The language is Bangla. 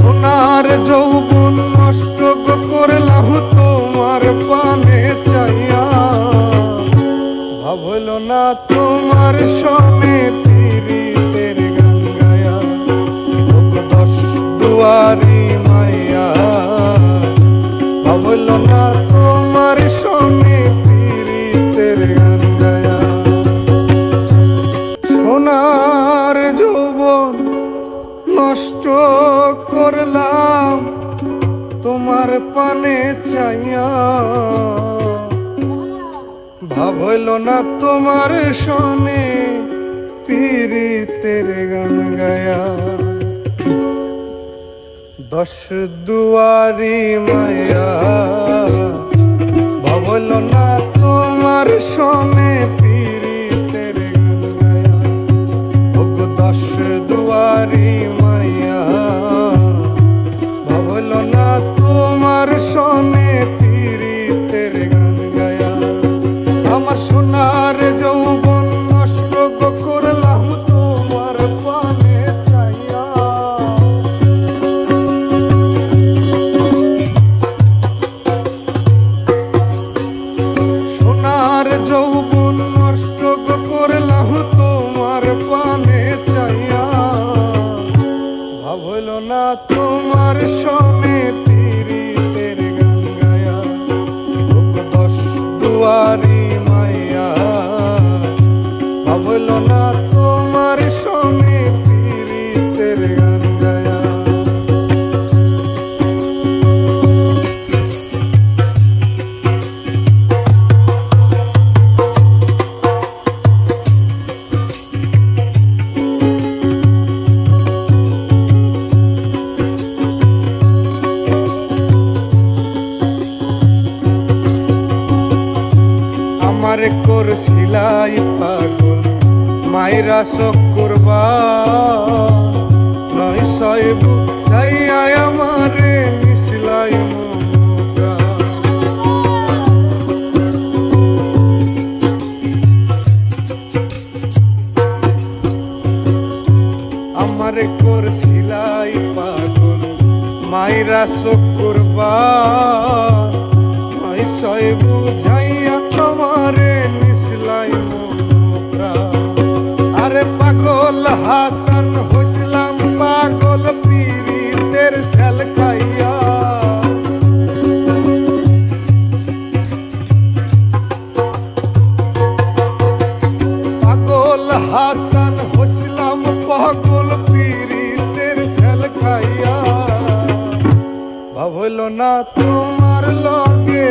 সোনার যৌবন নষ্ট করলাম তোমার পানে চাইয়া, ভাবল না তোমার সনে পীড়িতের গান গায়া। দশ দুয়ারি মাইয়া, ভাবল না তোমার সনে পীড়িতের গান গায়া। সোনার যৌবন নষ্ট করলাম তোমার পানে চাইয়া, ভাবল না তোমার সনে পীড়িতের গান গায়া। দশ দুয়ারি মায়া, ভাবল না তোমার সনে পীড়িতের গান গায়া। ওগো দশ দুয়ারি মায়া, ভাবল না তোমার সনে পীড়িতের গান গায়া। আমার সোনার যৌবন নষ্ট করলাম তোমার পানে চাইয়া। সোনার যৌবন নষ্ট করলাম তোমার পানে চাইয়া, ভাবল না তোমার সনে পীড়িতের গান গায়া। দশ দুয়ারি মাইয়া, ভাবল না তোমার সনে পীড়িতের গান গায়া। আমার করছিলাই পাগল মাইরা চক্করবা, নয় সইব চাইয়া আমারে নিছিলাই মমতা। আমার করছিলাই পাগল মাইরা চক্করবা, নয় সইব যাইয়া আমারে নিছিলাই মমতা। আরে পাগল হাসান হইছিলাম পাগল পীড়িতের সেল খাইয়া। পাগল হাসান হইছিলাম পাগল পীড়িতের সেল খাইয়া, ভাবল না তোমার লগে